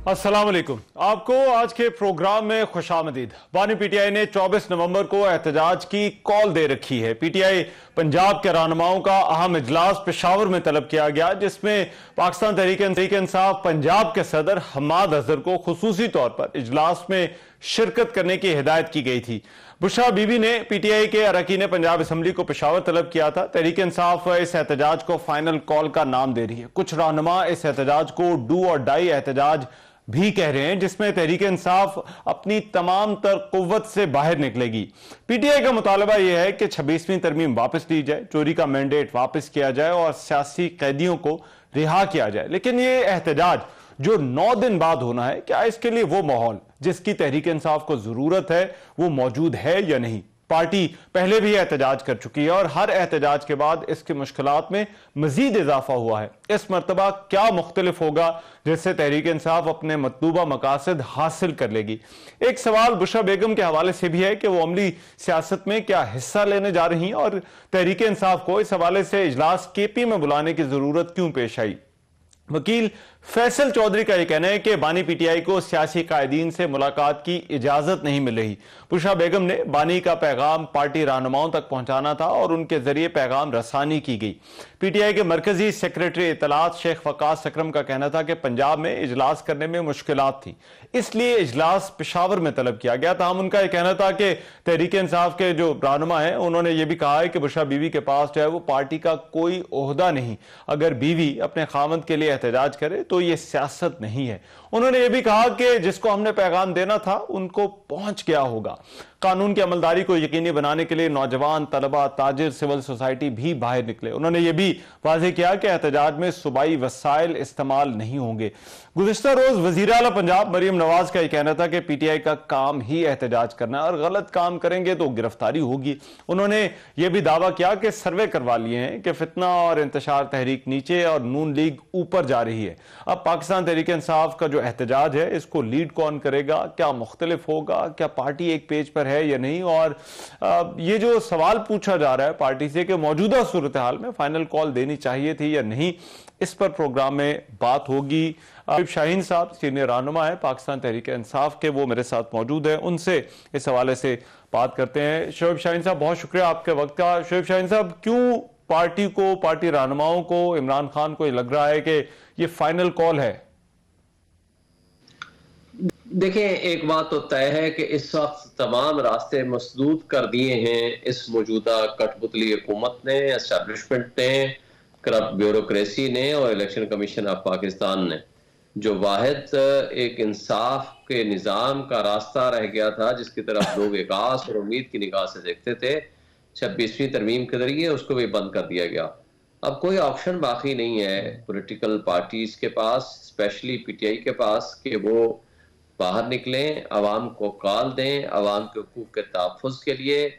अस्सलाम वालेकुम। आपको आज के प्रोग्राम में खुशामदीद। बानी पीटीआई ने 24 नवंबर को एहतजाज की कॉल दे रखी है। पीटीआई पंजाब के रहनुमाओं का अहम इजलास पेशावर में तलब किया गया, जिसमें पाकिस्तान तहरीक इंसाफ पंजाब के सदर हम्माद अजहर को खुसूसी तौर पर इजलास में शिरकत करने की हिदायत की गई थी। बुशरा बीबी ने पीटीआई के अरकान पंजाब असम्बली को पेशावर तलब किया था। तहरीक इंसाफ इस एहतजाज को फाइनल कॉल का नाम दे रही है। कुछ रहनुमा इस एहतजाज को डू और डाई एहतजाज भी कह रहे हैं, जिसमें तहरीक इंसाफ अपनी तमाम तर कुव्वत से बाहर निकलेगी। पीटीआई का मुतालबा यह है कि 26वीं तरमीम वापस ली जाए, चोरी का मैंडेट वापस किया जाए और सियासी कैदियों को रिहा किया जाए। लेकिन यह एहतजाज जो 9 दिन बाद होना है, क्या इसके लिए वो माहौल जिसकी तहरीक इंसाफ को जरूरत है वो मौजूद है या नहीं? पार्टी पहले भी एहतजाज कर चुकी है और हर एहतजाज के बाद इसकी मुश्किलात में मजीद इजाफा हुआ है। इस मरतबा क्या मुख्तलिफ होगा जिससे तहरीक इंसाफ अपने मतलूबा मकासद हासिल कर लेगी? एक सवाल बुशरा बेगम के हवाले से भी है कि वो अमली सियासत में क्या हिस्सा लेने जा रही हैं और तहरीक इंसाफ को इस हवाले से इजलास केपी में बुलाने की जरूरत क्यों पेश आई? वकील फैसल चौधरी का यह कहना है कि बानी पीटीआई को सियासी कायदीन से मुलाकात की इजाजत नहीं मिल रही। बुशरा बेगम ने बानी का पैगाम पार्टी रहनुमाओं तक पहुंचाना था और उनके जरिए पैगाम रसानी की गई। पीटीआई के मरकजी सेक्रेटरी इतलात शेख वकास अकरम का कहना था कि पंजाब में इजलास करने में मुश्किलात थी, इसलिए इजलास पेशावर में तलब किया गया था। उनका यह कहना था कि तहरीक इंसाफ के जो रहनुमा हैं उन्होंने यह भी कहा है कि बुशरा बीवी के पास जो है वो पार्टी का कोई ओहदा नहीं। अगर बीवी अपने खामद के लिए एहतजाज करे तो यह सियासत नहीं है। उन्होंने यह भी कहा कि जिसको हमने पैगाम देना था उनको पहुंच गया होगा। कानून की अमलदारी को यकीनी बनाने के लिए नौजवान, तलबा, ताजिर, सिविल सोसाइटी भी बाहर निकले। उन्होंने यह भी वाज़ेह किया कि एहतजाज में सूबाई वसाइल इस्तेमाल नहीं होंगे। गुज़िश्ता रोज वज़ीर आला पंजाब मरियम नवाज का यह कहना था कि पीटीआई का काम ही एहतजाज करना है और गलत काम करेंगे तो गिरफ्तारी होगी। उन्होंने यह भी दावा किया कि सर्वे करवा लिए हैं कि फितना और इंतशार तहरीक नीचे और नून लीग ऊपर जा रही है। अब पाकिस्तान तहरीक इंसाफ का जो एहतजाज है इसको लीड कौन करेगा? क्या मुख्तलिफ होगा? क्या पार्टी एक पेज पर है या नहीं? और ये जो सवाल पूछा जा रहा है पार्टी से कि मौजूदा सूरत हाल में फाइनल कॉल देनी चाहिए थी या नहीं, इस पर प्रोग्राम में बात होगी। शोएब शाहीन साहब सीनियर रहनुमा है पाकिस्तान तहरीक इंसाफ के, वो मेरे साथ मौजूद है, उनसे इस हवाले से बात करते हैं। शोएब शाहीन साहब, बहुत शुक्रिया आपके वक्त का। शोएब शाहीन साहब, क्यों पार्टी को, पार्टी रहनुमाओं को, इमरान खान को लग रहा है कि ये फाइनल कॉल है? देखिए, एक बात तो तय है कि इस वक्त तमाम रास्ते मसदूद कर दिए हैं इस मौजूदा कठपुतली हुकूमत ने, एस्टैब्लिशमेंट ने, करप्ट ब्यूरोक्रेसी ने और इलेक्शन कमीशन ऑफ पाकिस्तान ने। जो वाहिद एक इंसाफ के निज़ाम का रास्ता रह गया था जिसकी तरफ लोग एक आस और उम्मीद की निगाह से देखते थे, 26वीं तरमीम के जरिए उसको भी बंद कर दिया गया। अब कोई ऑप्शन बाकी नहीं है पॉलिटिकल पार्टीज के पास, स्पेशली पीटीआई के पास, कि वो बाहर निकलें, अवाम को कॉल दें, अवाम के हुकूक के तहफ़्फ़ुज़ के लिए,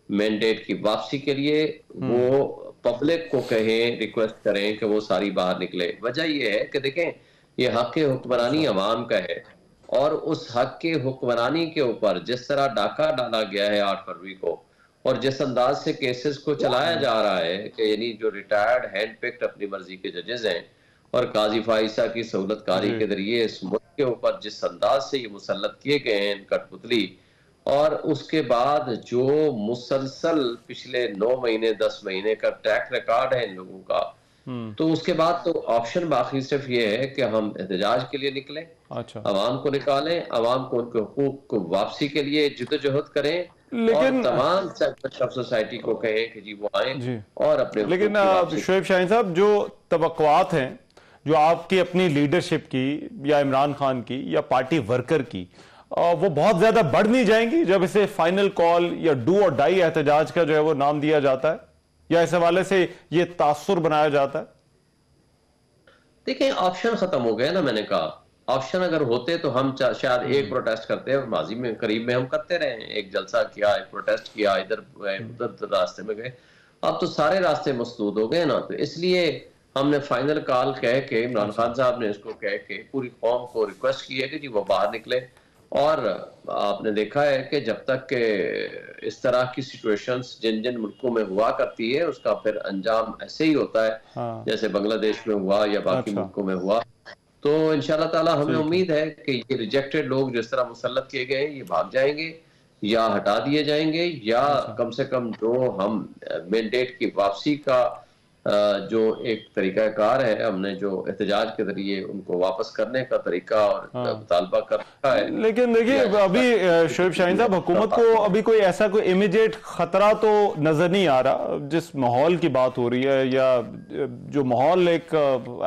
मैंडेट की वापसी के लिए वो पब्लिक को कहें, रिक्वेस्ट करें कि वो सारी बाहर निकले। वजह यह है कि देखें, ये हक के हुक्मरानी अवाम का है और उस हक के हुक्मरानी के ऊपर जिस तरह डाका डाला गया है 8 फरवरी को और जिस अंदाज से केसेस को चलाया जा रहा है कि यानी जो रिटायर्ड हैंड पिक्ड अपनी मर्जी के जजेस हैं और काजी फाइसा की सहूलतकारी के जरिए इस मुल्क के ऊपर जिस अंदाज से ये मुसल्लत किए गए हैं कठपुतली, और उसके बाद जो मुसलसल पिछले 9 महीने 10 महीने का ट्रैक रिकॉर्ड है इन लोगों का, तो उसके बाद तो ऑप्शन बाकी सिर्फ ये है कि हम एहतजाज के लिए निकलें, अवाम को निकालें, अवाम को उनके हुकूक को वापसी के लिए जिद्दोजहद करें, लेकिन तमाम सेक्टर्स ऑफ सोसाइटी को कहें कि जी वो आए और अपने। लेकिन शोएब शाहीन साहब, जो तवक्कुआत हैं जो आपकी अपनी लीडरशिप की या इमरान खान की या पार्टी वर्कर की, वो बहुत ज्यादा बढ़ नहीं जाएंगी जब इसे फाइनल कॉल या डू और डाई एहतजाज का जो है वो नाम दिया जाता है, या इस हवाले से ये तासुर बनाया जाता है? देखिए, ऑप्शन खत्म हो गए ना। मैंने कहा ऑप्शन अगर होते तो हम शायद एक प्रोटेस्ट करते हैं, माजी में करीब में हम करते रहे, एक जलसा किया, एक प्रोटेस्ट किया, इधर उधर रास्ते में गए। अब तो सारे रास्ते मसदूद हो गए ना, तो इसलिए हमने फाइनल कॉल कह के, इमरान खान साहब ने इसको कह के पूरी कौम को रिक्वेस्ट की है कि जी वो बाहर निकले। और आपने देखा है कि जब तक के इस तरह की सिचुएशंस जिन जिन मुल्कों में हुआ करती है उसका फिर अंजाम ऐसे ही होता है जैसे बांग्लादेश में हुआ या बाकी मुल्कों में हुआ। तो इंशाल्लाह ताला हमें उम्मीद है कि ये रिजेक्टेड लोग जिस तरह मुसल्लत किए गए ये भाग जाएंगे या हटा दिए जाएंगे, या अच्छा। कम से कम जो हम मैंडेट की वापसी का जो एक तरीकाकार है, हमने जो एहतजाज के जरिए उनको वापस करने का तरीका और हाँ। मुतालबा कर रखा है। लेकिन देखिए अभी शोएब शाहीन साहब, हुकूमत को अभी कोई ऐसा कोई इमीडिएट खतरा तो नजर नहीं आ रहा। जिस माहौल की बात हो रही है, या जो माहौल एक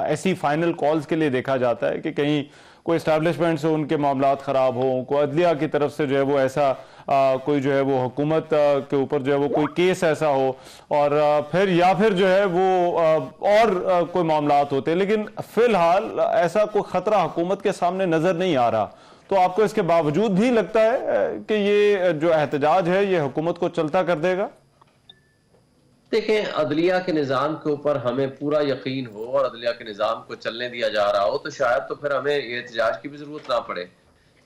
ऐसी फाइनल कॉल्स के लिए देखा जाता है कि कहीं कोई इस्टेब्लिशमेंट से उनके मामलात खराब हो, कोई अदलिया की तरफ से जो है वो ऐसा कोई जो है वो हुकूमत के ऊपर जो है वो कोई केस ऐसा हो, और फिर या फिर जो है वो और कोई मामलात होते हैं, लेकिन फिलहाल ऐसा कोई खतरा हुकूमत के सामने नजर नहीं आ रहा। तो आपको इसके बावजूद भी लगता है कि ये जो एहतजाज है ये हुकूमत को चलता कर देगा? देखें, अदलिया के निज़ाम के ऊपर हमें पूरा यकीन हो और अदलिया के निज़ाम को चलने दिया जा रहा हो तो शायद तो फिर हमें एहतजाज की भी जरूरत ना पड़े,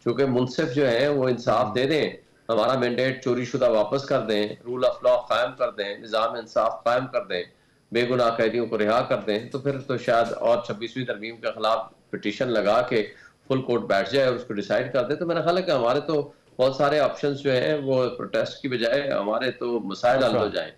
क्योंकि मुनसिफ जो है वो इंसाफ दे दें, हमारा मैंडेट चोरी शुदा वापस कर दें, रूल ऑफ लॉ कायम कर दें, निज़ाम इंसाफ कायम कर दें, बेगुनाह कैदियों को रिहा कर दें, तो फिर तो शायद और 26वीं तरमीम के खिलाफ पिटीशन लगा के फुल कोर्ट बैठ जाए और उसको डिसाइड कर दे। तो मेरा ख्याल है कि हमारे तो बहुत सारे ऑप्शंस जो हैं वो प्रोटेस्ट की बजाय हमारे तो मसाइल हल हो जाएं।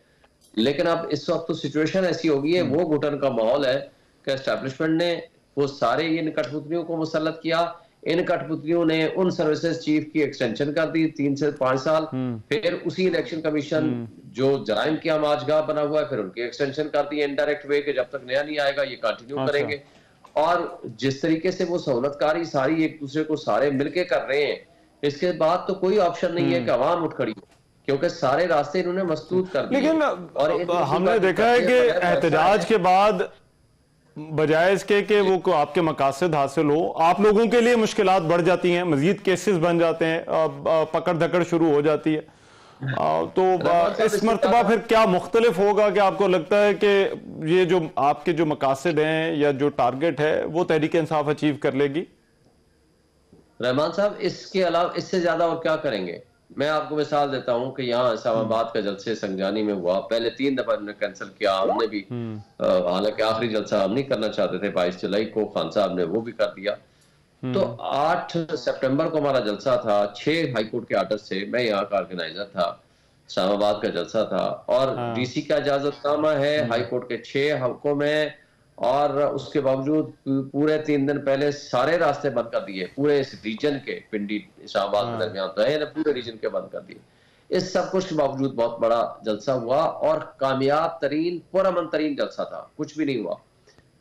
लेकिन अब इस वक्त तो सिचुएशन ऐसी हो गई है, वो घुटन का माहौल है कि एस्टेब्लिशमेंट ने वो सारे इन कठपुतलियों को मुसल्लत किया। इन कठपुतलियों ने उन सर्विसेज चीफ की एक्सटेंशन कर दी 3 से 5 साल, फिर उसी इलेक्शन कमीशन जो जराइम की आमाजगाह बना हुआ है फिर उनकी एक्सटेंशन कर दी इनडायरेक्ट वे के जब तक नया नहीं आएगा ये कंटिन्यू करेंगे। और जिस तरीके से वो सहूलतकारी सारी एक दूसरे को सारे मिलके कर रहे हैं, इसके बाद तो कोई ऑप्शन नहीं है कि अवाम उठ खड़ी हो, क्योंकि सारे रास्ते इन्होंने मसदूद कर दिए। लेकिन और हमने देखा है कि एहतजाज के बाद बजाय इसके कि वो आपके मकासद हासिल हो, आप लोगों के लिए मुश्किलात बढ़ जाती हैं, मजीद केसेस बन जाते हैं, पकड़ धकड़ शुरू हो जाती है। तो इस मरतबा फिर क्या मुख्तलिफ होगा कि आपको लगता है कि ये जो आपके जो मकासद हैं या जो टारगेट है वो तहरीक इंसाफ अचीव कर लेगी? रहमान साहब, इसके अलावा इससे ज्यादा और क्या करेंगे? मैं आपको मिसाल देता हूं कि यहाँ इस्लामाबाद का जलसे संगजानी में हुआ, पहले 3 दफा हमने कैंसिल किया, हमने भी हालांकि आखिरी जलसा हम नहीं करना चाहते थे 22 जुलाई को, खान साहब ने वो भी कर दिया। तो 8 सितंबर को हमारा जलसा था, 6 हाईकोर्ट के आर्डर से, मैं यहाँ का ऑर्गेनाइजर था, इस्लामाबाद का जलसा था, और डीसी का इजाजतनामा है, हाईकोर्ट के 6 हकों में, और उसके बावजूद पूरे 3 दिन पहले सारे रास्ते बंद कर दिए पूरे इस रीजन के, पिंडी इस्लामाबाद के दरमियान तो है ना, पूरे रीजन के बंद कर दिए। इस सब कुछ के बावजूद बहुत बड़ा जलसा हुआ और कामयाब तरीन पुरअमन तरीन जलसा था, कुछ भी नहीं हुआ।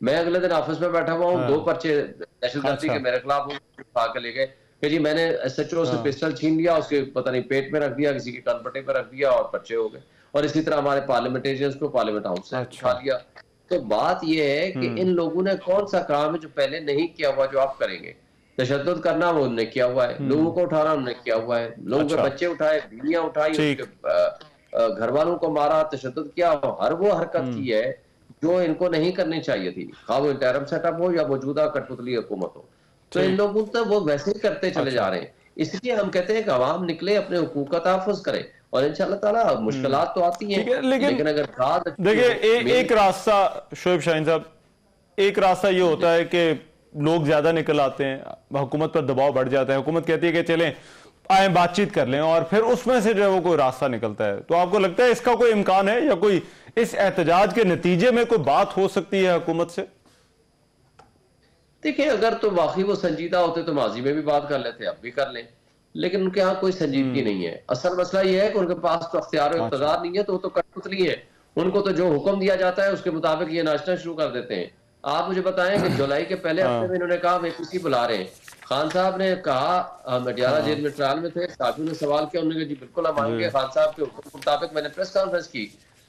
मैं अगले दिन ऑफिस में बैठा हुआ हूँ, 2 पर्चे दहशतगर्दी के मेरे खिलाफ उठा के ले गए कि जी मैंने SHO से पिस्टल छीन लिया, उसके पता नहीं पेट में रख दिया, किसी के कनपट्टे पे रख दिया और पर्चे हो गए। और इसी तरह हमारे पार्लियामेंटेरियंस को पार्लियामेंट हाउस से उठा लिया। तो बात यह है कि इन लोगों ने कौन सा काम है जो पहले नहीं किया हुआ जो आप करेंगे? तशद्दुद करना वो उन्होंने किया हुआ है, लोगों को उठाना उन्होंने किया हुआ है, लोगों के बच्चे उठाए, बीवियां उठाई, उनके घर वालों को मारा, तशद्दुद किया, हर वो हरकत की है जो इनको नहीं करनी चाहिए थी, खा वो इंटरम सेटअप हो या मौजूदा कठपुतली हुकूमत हो। तो इन लोगों तो वो वैसे ही करते चले जा रहे हैं। इसलिए हम कहते हैं कि अवाम निकले, अपने हुकूक का तहफ़्फ़ुज़ करे, और इंशाअल्लाह ताला मुश्किलात तो आती हैं, लेकिन अगर देखिए एक रास्ता शोएब शाहीन साहब, एक रास्ता ये होता है कि लोग ज्यादा निकल आते हैं, हुकूमत पर दबाव बढ़ जाता है, हुकूमत कहती है कि चलें आए बातचीत कर लें, और फिर उसमें से जो है वो कोई रास्ता निकलता है। तो आपको लगता है इसका कोई इम्कान है या कोई इस एहतजाज के नतीजे में कोई बात हो सकती है हुकूमत से? देखिए, अगर तो वाकई वो संजीदा होते तो माजी में भी बात कर लेते, अब भी कर लें, लेकिन उनके यहाँ कोई संजीदगी नहीं है। असल मसला ये है कि उनके पास तो अख्तियार और इक़्तिदार नहीं है, तो वो तो कठपुतली है। उनको तो जो हुक्म दिया जाता है उसके मुताबिक ये नाचना शुरू कर देते हैं। आप मुझे बताएं कि जुलाई के पहले हफ्ते में इन्होंने कहा वेपीसी बुला रहे हैं, खान साहब ने कहा, हम अडियाला जेल में ट्रायल में थे, साथियों ने सवाल किया, उन्होंने कहा जी बिल्कुल हम आएंगे। खान साहब के हुक्म के मुताबिक मैंने प्रेस कॉन्फ्रेंस की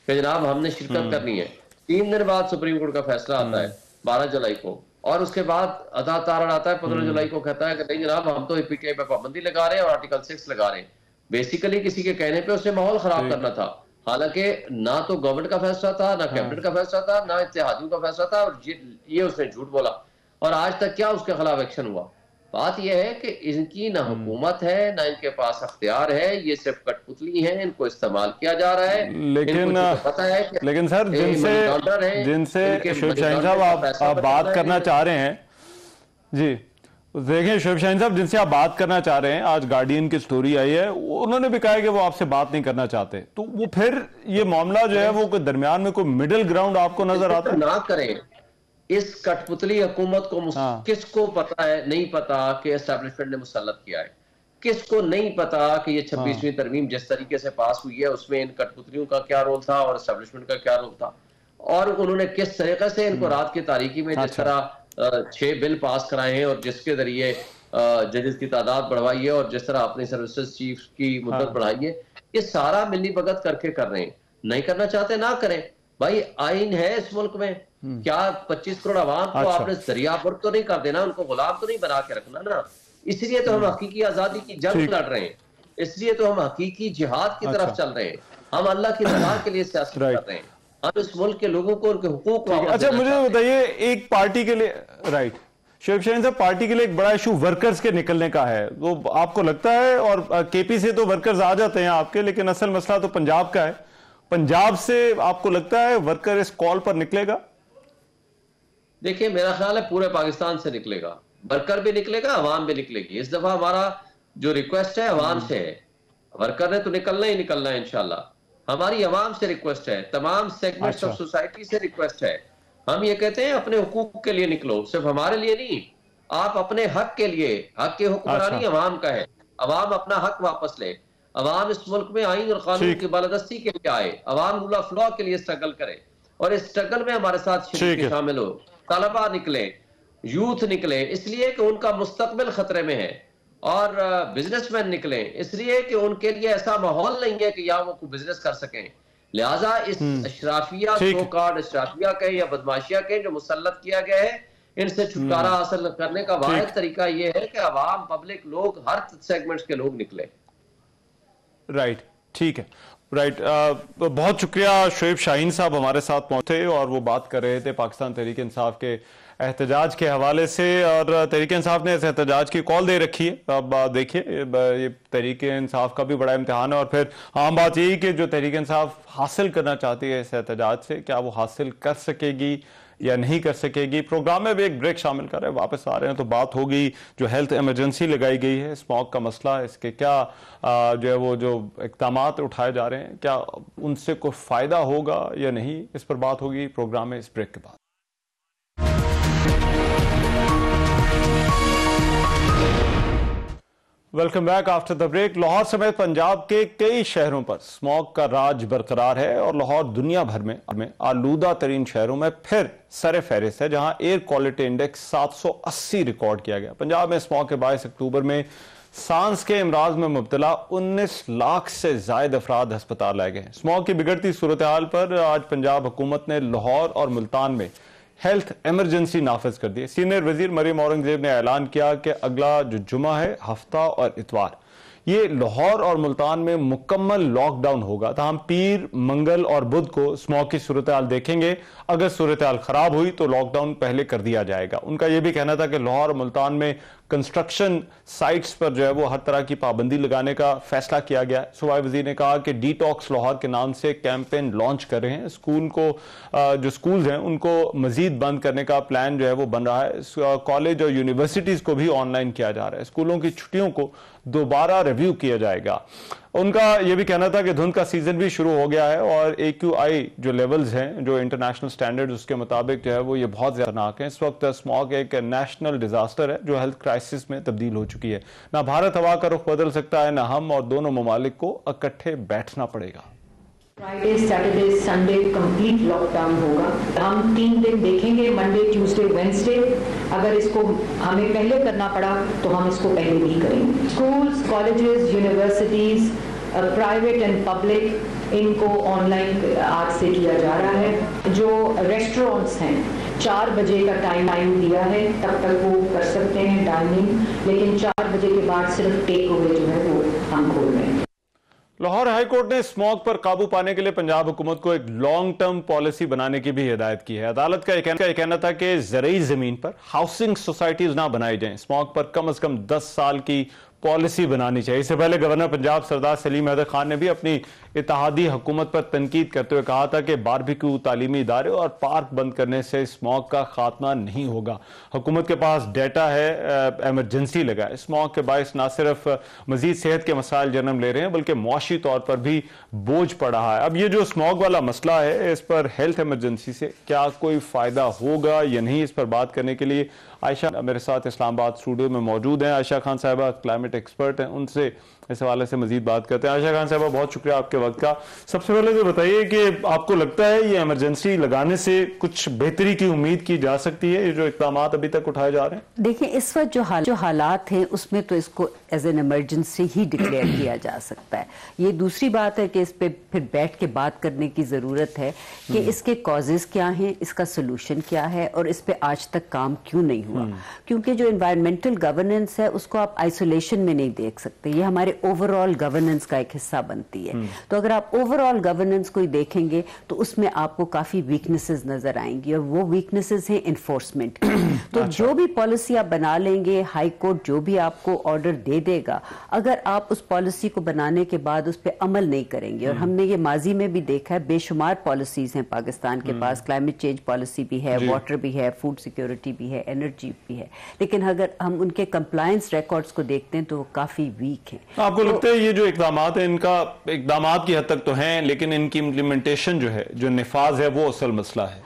कि जनाब हमने शिरकत करनी है। 3 दिन बाद सुप्रीम कोर्ट का फैसला आता है 12 जुलाई को, और उसके बाद अदा तारण आता है 15 जुलाई को, कहता है कि नहीं जनाब हम तो PTI पे पाबंदी लगा रहे हैं और आर्टिकल 6 लगा रहे हैं। बेसिकली किसी के कहने पे उसने माहौल खराब करना था, हालांकि ना तो गवर्नमेंट का फैसला था, ना कैबिनेट का फैसला था, ना इत्तेहादियों का फैसला था, और ये उसने झूठ बोला। और आज तक क्या उसके खिलाफ एक्शन हुआ? बात यह है कि इनकी ना हुकूमत है, ना इनके पास अख्तियार है, ये सिर्फ कठपुतली है, इनको इस्तेमाल किया जा रहा है। लेकिन पता है कि लेकिन सर जिनसे शोएब शाहीन साहब आप बात करना चाह रहे हैं, जी देखें शोएब शाहीन साहब, जिनसे आप बात करना चाह रहे हैं, आज गार्डियन की स्टोरी आई है, उन्होंने भी कहा है कि वो आपसे बात नहीं करना चाहते, तो वो फिर ये मामला जो है वो कोई दरमियान में कोई मिडिल ग्राउंड आपको नजर आता है? ना करें इस कठपुतली हुकूमत को। किसको पता है, नहीं पता कि एस्टैब्लिशमेंट ने मुसल्लत किया है, किसको नहीं पता कि ये 26वीं तरमीम जिस तरीके से पास हुई है उसमें इन कठपुतलियों का क्या रोल था और एस्टैब्लिशमेंट का क्या रोल था, और उन्होंने किस तरीके से इनको रात की तारीकी में जिस तरह 6 बिल पास कराए हैं और जिसके जरिए जजेस की तादाद बढ़वाई है और जिस तरह अपनी सर्विसेज चीफ की मुद्दत बढ़ाई है, ये सारा मिली भगत करके कर रहे हैं। नहीं करना चाहते ना करें भाई, आइन है इस मुल्क में। क्या 25 करोड़ आवाम को आपने जरिया पर तो नहीं कर देना, उनको गुलाम तो नहीं बना के रखना ना। इसलिए तो हम हकीकी आजादी की जंग लड़ रहे हैं, इसलिए तो हम हकीकी जिहाद की तरफ चल रहे हैं, हम अल्लाह की रज़ा के लिए सियासत कर रहे हैं, हम इस मुल्क के लोगों को उनके हुकूक। अच्छा मुझे बताइए, एक पार्टी के लिए, राइट शोएब शाहीन साहब, पार्टी के लिए एक बड़ा इशू वर्कर्स के निकलने का है, वो आपको लगता है, और केपी से तो वर्कर्स आ जाते हैं आपके, लेकिन असल मसला तो पंजाब का है, पंजाब से आपको लगता है वर्कर इस कॉल पर निकलेगा? देखिए मेरा ख्याल है पूरे पाकिस्तान से निकलेगा, वर्कर भी निकलेगा, अवाम भी निकलेगी। इस दफा हमारा जो रिक्वेस्ट है अवाम से है, वर्कर ने तो निकलना ही निकलना है इंशाल्लाह। हमारी अवाम से रिक्वेस्ट है, तमाम सेगमेंट्स ऑफ सोसाइटी से रिक्वेस्ट है। हम ये कहते हैं अपने हुकूक के लिए निकलो, सिर्फ हमारे लिए नहीं, आप अपने हक के लिए, हक के हुक्मरानी अवाम का है, अवाम अपना हक वापस ले, अवाम इस मुल्क में आइन और कानून की बालादस्ती के लिए आए, अवाम रूल ऑफ लॉ के लिए स्ट्रगल करे, और इस स्ट्रगल में हमारे साथ शामिल हो। तलबा निकले, यूथ निकले, इसलिए कि उनका मुस्तकबिल खतरे में है, और बिजनेसमैन निकले इसलिए कि उनके लिए ऐसा माहौल नहीं है कि यहाँ वो बिजनेस कर सकें। लिहाजा इस अशराफिया, सो कॉल्ड अशराफिया कहें या बदमाशिया कहें, जो मुसल्लत किया गया है, इनसे छुटकारा हासिल करने का वाहिद तरीका यह है कि अवाम, पब्लिक, लोग, हर सेगमेंट्स के लोग निकले। राइट, ठीक है, राइट। बहुत शुक्रिया शोएब शाहीन साहब हमारे साथ पहुंचे और वो बात कर रहे थे पाकिस्तान तहरीक इंसाफ के एहतजाज के हवाले से, और तहरीक इंसाफ ने इस एहतजाज की कॉल दे रखी है। अब देखिए, ये तहरीक इंसाफ का भी बड़ा इम्तिहान है, और फिर आम बात यही कि जो तहरीक इंसाफ हासिल करना चाहती है इस एहतजाज से, क्या वो हासिल कर सकेगी या नहीं कर सकेगी। प्रोग्राम में भी एक ब्रेक शामिल कर रहे हैं, वापस आ रहे हैं तो बात होगी जो हेल्थ इमरजेंसी लगाई गई है, स्मॉग का मसला, इसके क्या जो है वो जो इक़दाम उठाए जा रहे हैं, क्या उनसे कोई फायदा होगा या नहीं, इस पर बात होगी प्रोग्राम में इस ब्रेक के बाद। Welcome back after the break. Lahore समेत पंजाब के कई शहरों पर स्मॉग का राज बरकरार है और लाहौर दुनिया भर में आलूदा तरीन शहरों में फिर सरे फहरिस्त है, जहां एयर क्वालिटी इंडेक्स 780 रिकॉर्ड किया गया। पंजाब में स्मॉग के 22 अक्टूबर में सांस के इमराज में मुब्तला 19 लाख से ज्यादा अफराद अस्पताल लाए गए। स्मॉग की बिगड़ती सूरत हाल पर आज पंजाब हुकूमत ने लाहौर और मुल्तान में हेल्थ इमरजेंसी नाफिज कर दी। सीनियर वजीर मरियम औरंगजेब ने ऐलान किया कि अगला जो जुमा है, हफ्ता और इतवार, ये लाहौर और मुल्तान में मुकम्मल लॉकडाउन होगा। ताहम पीर, मंगल और बुध को स्मॉग की सूरत हाल देखेंगे। अगर सूरत हाल खराब हुई तो लॉकडाउन पहले कर दिया जाएगा। उनका यह भी कहना था कि लाहौर और मुल्तान में कंस्ट्रक्शन साइट्स पर जो है वो हर तरह की पाबंदी लगाने का फैसला किया गया। सूबाई वजीर ने कहा कि डिटॉक्स लाहौर के नाम से कैंपेन लॉन्च कर रहे हैं। स्कूल को जो स्कूल्स हैं उनको मजीद बंद करने का प्लान जो है वो बन रहा है। कॉलेज और यूनिवर्सिटीज को भी ऑनलाइन किया जा रहा है। स्कूलों की छुट्टियों को दोबारा रिव्यू किया जाएगा। उनका यह भी कहना था कि धुंध का सीजन भी शुरू हो गया है और AQI जो लेवल्स हैं, जो इंटरनेशनल स्टैंडर्ड, उसके मुताबिक जो है वो ये बहुत ज्यादा खतरनाक है। इस वक्त स्मॉग एक नेशनल डिजास्टर है जो हेल्थ क्राइसिस में तब्दील हो चुकी है। ना भारत हवा का रुख बदल सकता है, ना हम, और दोनों ममालिक को इकट्ठे बैठना पड़ेगा। Friday, Saturday, Sunday complete lockdown होगा। हम 3 दिन देखेंगे, मंडे, ट्यूसडे, वेडनेसडे। अगर इसको हमें पहले करना पड़ा तो हम इसको पहले भी करेंगे। Schools, colleges, universities, private and public, इनको ऑनलाइन आज से किया जा रहा है। जो रेस्टोरेंट्स हैं, 4 बजे का टाइम दिया है, तब तक वो कर सकते हैं डाइनिंग, लेकिन 4 बजे के बाद सिर्फ टेक अवे जो है वो हम खोल रहे हैं। लाहौर हाई कोर्ट ने स्मॉग पर काबू पाने के लिए पंजाब हुकूमत को एक लॉन्ग टर्म पॉलिसी बनाने की भी हिदायत की है। अदालत का यह कहना था कि ज़रई जमीन पर हाउसिंग सोसाइटीज ना बनाई जाएं। स्मॉग पर कम से कम 10 साल की पॉलिसी बनानी चाहिए। इससे पहले गवर्नर पंजाब सरदार सलीम अहमद खान ने भी अपनी इत्तेहादी हुकूमत पर तनकीद करते हुए कहा था कि बारबेक्यू, तालीमी इदारे और पार्क बंद करने से स्मॉग का खात्मा नहीं होगा। हुकूमत के पास डेटा है, एमरजेंसी लगा है। स्मॉग के बायस ना सिर्फ मजीद सेहत के मसाइल जन्म ले रहे हैं बल्कि मुआशी तौर पर भी बोझ पड़ रहा है। अब ये जो स्मॉग वाला मसला है, इस पर हेल्थ इमरजेंसी से क्या कोई फायदा होगा या नहीं, इस पर बात करने के लिए आयशा मेरे साथ इस्लामाबाद स्टूडियो में मौजूद हैं। आयशा खान साहिबा क्लाइमेट एक्सपर्ट हैं, उनसे इस हवाले से मजीद बात करते हैं। आयशा खान साहिबा, बहुत शुक्रिया आपके वक्त का। सबसे पहले तो बताइए कि आपको लगता है ये इमरजेंसी लगाने से कुछ बेहतरी की उम्मीद की जा सकती है, ये जो इक़दाम अभी तक उठाए जा रहे हैं? देखिए, इस वक्त जो हालात हैं उसमें तो इसको एज एन इमरजेंसी ही डिक्लेयर किया जा सकता है। ये दूसरी बात है कि इस पे फिर बैठ के बात करने की जरूरत है कि इसके कॉजेज क्या हैं, इसका सोल्यूशन क्या है और इस पे आज तक काम क्यों नहीं हुआ। क्योंकि जो एनवायरमेंटल गवर्नेंस है उसको आप आइसोलेशन में नहीं देख सकते, ये हमारे ओवरऑल गवर्नेंस का एक हिस्सा बनती है। तो अगर आप ओवरऑल गवर्नेंस को देखेंगे तो उसमें आपको काफी वीकनेसेस नजर आएंगी और वो वीकनेसेस हैं इन्फोर्समेंट की। तो जो भी पॉलिसी आप बना लेंगे, हाई कोर्ट जो भी आपको ऑर्डर दे देगा, अगर आप उस पॉलिसी को बनाने के बाद उस पर अमल नहीं करेंगे, और हमने ये माजी में भी देखा है, बेशुमार पॉलिसीज हैं पाकिस्तान के पास, क्लाइमेट चेंज पॉलिसी भी है, वाटर भी है, फूड सिक्योरिटी भी है, एनर्जी भी है, लेकिन अगर हम उनके कंप्लायंस रिकॉर्ड्स को देखते हैं तो वो काफी वीक हैं। आपको लगता है ये जो इक़दाम है, इनका इक़दाम की हद तक तो हैं, लेकिन इनकी इम्प्लीमेंटेशन जो है, जो निफाज है, वो असल मसला है?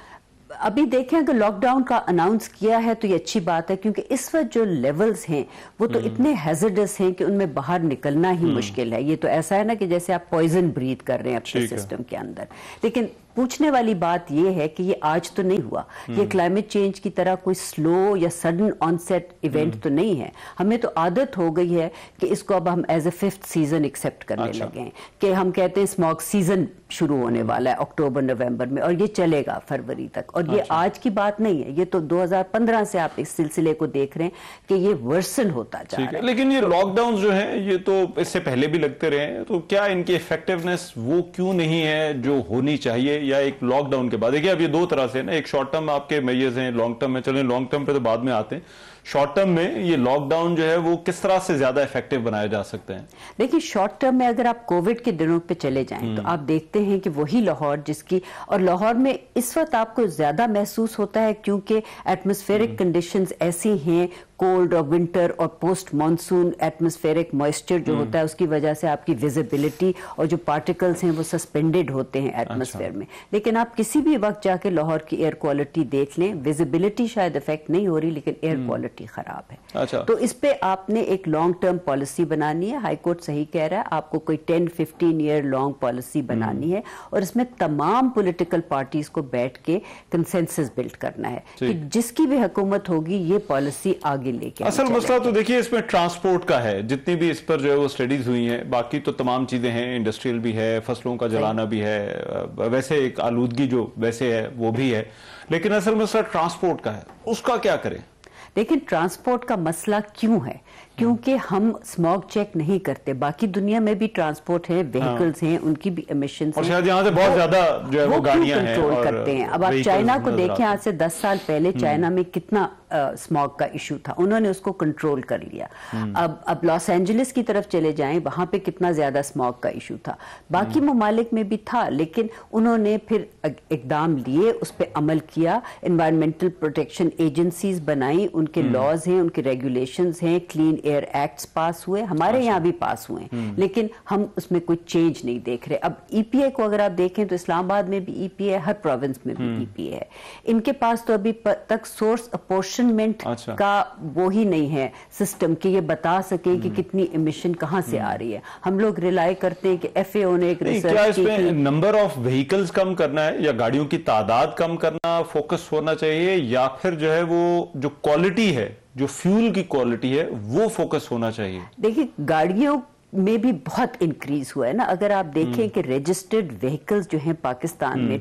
अभी देखें, अगर लॉकडाउन का अनाउंस किया है तो ये अच्छी बात है, क्योंकि इस वक्त जो लेवल्स हैं वो तो इतने हैजर्डस हैं कि उनमें बाहर निकलना ही मुश्किल है। ये तो ऐसा है ना कि जैसे आप पॉइजन ब्रीथ कर रहे हैं अपने सिस्टम के अंदर। लेकिन पूछने वाली बात यह है कि ये आज तो नहीं हुआ, ये क्लाइमेट चेंज की तरह कोई स्लो या सडन ऑनसेट इवेंट तो नहीं है। हमें तो आदत हो गई है कि इसको अब हम as a 5th season accept करने लगे हैं, कि हम कहते हैं स्मॉग सीजन शुरू होने वाला है अक्टूबर नवंबर में और ये चलेगा फरवरी तक। और ये आज की बात नहीं है, ये तो 2015 से आप इस सिलसिले को देख रहे हैं कि ये वर्सन होता जा रहा है। लेकिन ये लॉकडाउन जो है ये तो इससे पहले भी लगते रहे हैं, तो क्या इनकी इफेक्टिवनेस वो क्यों नहीं है जो होनी चाहिए? या एक लॉकडाउन के बाद, देखिए अब ये दो तरह से ना, एक शॉर्ट टर्म आपके मेजर्स हैं, लॉन्ग टर्म में, चलें लॉन्ग टर्म पे तो बाद में आते हैं। शॉर्ट टर्म में ये लॉकडाउन जो है वो किस तरह से ज्यादा इफेक्टिव बनाए जा सकते हैं? देखिए, शॉर्ट टर्म में अगर आप कोविड के दिनों पे चले जाएं तो आप देखते हैं कि वही लाहौर जिसकी, और लाहौर में इस वक्त आपको ज्यादा महसूस होता है क्योंकि एटमॉस्फेरिक कंडीशंस ऐसी हैं, कोल्ड और विंटर और पोस्ट मानसून एटमॉस्फेरिक मॉइस्चर जो होता है उसकी वजह से आपकी विजिबिलिटी और जो पार्टिकल्स हैं वो सस्पेंडेड होते हैं एटमॉस्फेयर में। लेकिन आप किसी भी वक्त जाके लाहौर की एयर क्वालिटी देख लें, विजिबिलिटी शायद इफेक्ट नहीं हो रही लेकिन एयर क्वालिटी खराब है। तो इस पे आपने एक लॉन्ग टर्म पॉलिसी बनानी है। हाई कोर्ट सही कह रहा है, आपको कोई 10-15 ईयर लॉन्ग पॉलिसी बनानी है और इसमें तमाम पॉलिटिकल पार्टीज को बैठ के कंसेंसस बिल्ड करना है कि जिसकी भी हुकूमत होगी ये पॉलिसी आगे लेके। असल मसला तो देखिए इसमें ट्रांसपोर्ट का है, जितनी भी इस पर जो है वो स्टडीज हुई हैं, बाकी तो तमाम चीजें हैं, इंडस्ट्रियल भी है, फसलों का जलाना भी है, वैसे एक आलूदगी जो वैसे है वो भी है, लेकिन असल मसला ट्रांसपोर्ट का है, उसका क्या करें? लेकिन ट्रांसपोर्ट का मसला क्यों है? क्योंकि हम स्मॉग चेक नहीं करते। बाकी दुनिया में भी ट्रांसपोर्ट है, व्हीकल्स हैं, उनकी भी एमिशंस और शायद यहाँ से बहुत ज्यादा जो है वो गाड़ियां हैं कंट्रोल करते हैं। अब आप चाइना को देखें, आज से 10 साल पहले चाइना में कितना स्मॉग का इशू था, उन्होंने उसको कंट्रोल कर लिया। अब लॉस एंजलिस की तरफ चले जाएं, वहां पे कितना ज्यादा स्मॉग का इशू था। बाकी ममालिक में भी था, लेकिन उन्होंने फिर इकदाम लिए, उस पर अमल किया, एनवायरमेंटल प्रोटेक्शन एजेंसीज बनाई, उनके लॉज हैं, उनके रेगुलेशंस हैं, क्लीन एयर एक्ट्स पास हुए, हमारे यहाँ भी पास हुए, लेकिन हम उसमें कोई चेंज नहीं देख रहे। अब ईपीए को अगर आप देखें तो इस्लामाबाद में भी ईपीए, हर प्रोविंस में भी ईपीए है। इनके पास तो अभी तक सोर्स अपोर्शनमेंट का वो ही नहीं है सिस्टम कि ये बता सके कि कितनी इमिशन कहां से आ रही है। हम लोग रिलाई करते हैं कि एफएओ ने एक रिसर्च की थी, नंबर ऑफ व्हीकल्स कम करना है या गाड़ियों की तादाद कम करना फोकस होना चाहिए, या फिर जो है वो जो क्वालिटी है, जो फ्यूल की क्वालिटी है वो फोकस होना चाहिए? देखिए, गाड़ियों में भी बहुत इंक्रीज हुआ है ना। अगर आप देखें कि रजिस्टर्ड व्हीकल्स जो हैं पाकिस्तान में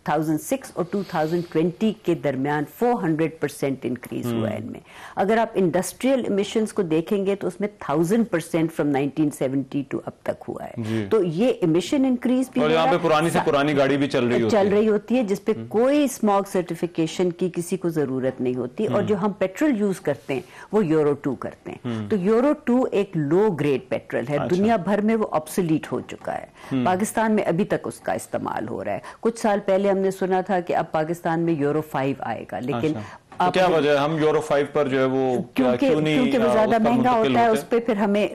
2006 और 2020 के दरमियान 400% इंक्रीज हुआ है इनमें। अगर आप इंडस्ट्रियल इमिशंस को देखेंगे तो उसमें 1000% फ्रॉम 1972 अब तक हुआ है। तो ये इमिशन इंक्रीज भी और यहाँ पे पुरानी से पुरानी गाड़ी भी चल रही होती है जिसपे कोई स्मॉग सर्टिफिकेशन की किसी को जरूरत नहीं होती। और जो हम पेट्रोल यूज करते हैं वो यूरो 2 करते हैं। तो यूरो 2 एक लो ग्रेड पेट्रोल है। दुनिया भर में वो ऑब्सोलीट हो चुका है। पाकिस्तान में अभी तक उसका इस्तेमाल हो रहा है। कुछ साल पहले हमने सुना था कि अब पाकिस्तान में यूरो 5 आएगा, लेकिन तो क्या वजह है हम यूरो 5 पर जो है वो क्योंकि वो ज्यादा महंगा होता है, उस पर फिर हमें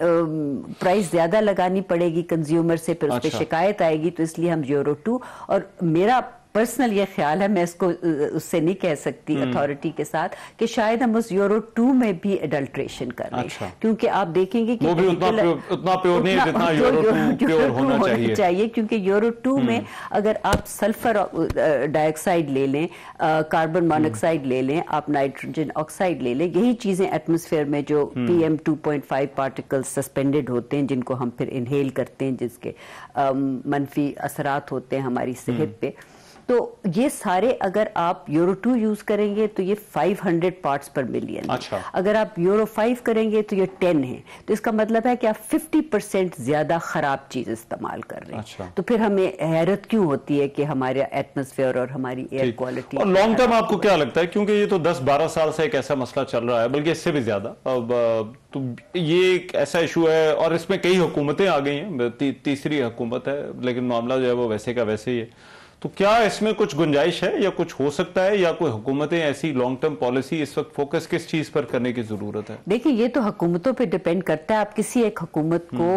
प्राइस ज्यादा लगानी पड़ेगी कंज्यूमर से, फिर उस पर शिकायत आएगी, तो इसलिए हम यूरो 2। और मेरा पर्सनल ये ख्याल है, मैं इसको उससे नहीं कह सकती अथॉरिटी के साथ, कि शायद हम उस यूरो 2 में भी एडल्ट्रेशन कर रहे हैं। क्योंकि आप देखेंगे कि वो भी उतना प्योर नहीं है जितना यूरो 2 प्योर होना चाहिए। क्योंकि यूरो 2 में अगर आप सल्फर डाइऑक्साइड ले लें, कार्बन मोनोऑक्साइड ले लें, आप नाइट्रोजन ऑक्साइड ले लें, यही चीजें एटमॉस्फेयर में जो PM 2.5 पार्टिकल्स सस्पेंडेड होते हैं, जिनको हम फिर इनहेल करते हैं, जिसके मनफी असरात होते हैं हमारी सेहत पे, तो ये सारे अगर आप यूरो 2 यूज करेंगे तो ये 500 पार्ट्स पर मिलियन। अगर आप यूरो 5 करेंगे तो ये 10 है। तो इसका मतलब है कि आप 50% ज्यादा खराब चीज इस्तेमाल कर रहे हैं। तो फिर हमें हैरत क्यों होती है कि हमारे एटमॉस्फेयर और हमारी एयर क्वालिटी। और लॉन्ग टर्म आपको क्या लगता है, क्योंकि ये तो 10-12 साल से एक ऐसा मसला चल रहा है, बल्कि इससे भी ज्यादा, अब तो ये एक ऐसा इशू है और इसमें कई हुकूमतें आ गई हैं, तीसरी हुकूमत है, लेकिन मामला जो है वो वैसे का वैसे ही है। तो क्या इसमें कुछ गुंजाइश है या कुछ हो सकता है, या कोई हुकूमतें ऐसी लॉन्ग टर्म पॉलिसी इस वक्त फोकस किस चीज पर करने की जरूरत है? देखिए, ये तो हुकूमतों पे डिपेंड करता है। आप किसी एक हुकूमत को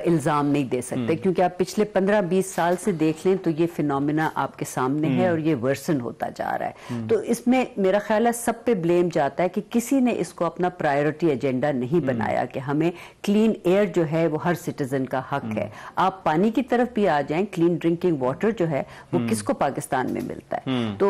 इल्जाम नहीं दे सकते, क्योंकि आप पिछले 15-20 साल से देख लें तो ये फिनोमिना आपके सामने है और ये वर्सन होता जा रहा है। तो इसमें मेरा ख्याल है सब पे ब्लेम जाता है कि किसी ने इसको अपना प्रायोरिटी एजेंडा नहीं बनाया कि हमें क्लीन एयर जो है वो हर सिटीजन का हक है। आप पानी की तरफ भी आ जाएं, क्लीन ड्रिंकिंग वाटर जो है वो किसको पाकिस्तान में मिलता है। तो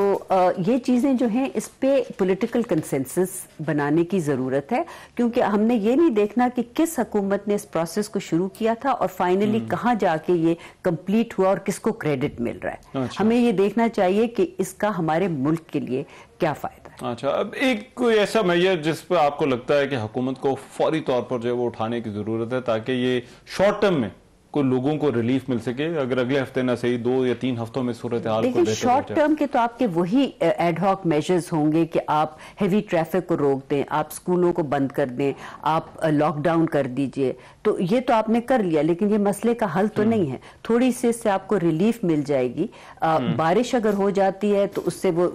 ये चीजें जो हैं इस पे पॉलिटिकल कंसेंसस बनाने की जरूरत है, क्योंकि हमने ये नहीं देखना कि किस हुकूमत ने इस प्रोसेस को शुरू किया था और फाइनली कहां जाके ये कंप्लीट हुआ और किसको क्रेडिट मिल रहा है। हमें ये देखना चाहिए कि इसका हमारे मुल्क के लिए क्या फायदा है। अच्छा, अब एक कोई ऐसा मैयर जिस पर आपको लगता है कि हुकूमत को फौरी तौर पर जो है वो उठाने की जरूरत है, ताकि ये शॉर्ट टर्म में को लोगों को रिलीफ मिल सके, अगर अगले हफ्ते ना सही 2 या 3 हफ्तों में सूरत हाल को बेहतर शॉर्ट टर्म के तो आपके वही एड हॉक मेजर्स होंगे कि आप हेवी ट्रैफिक को रोक दें, आप स्कूलों को बंद कर दें, आप लॉकडाउन कर दीजिए। तो ये तो आपने कर लिया, लेकिन ये मसले का हल तो नहीं है। थोड़ी सी इससे आपको रिलीफ मिल जाएगी। बारिश अगर हो जाती है तो उससे वो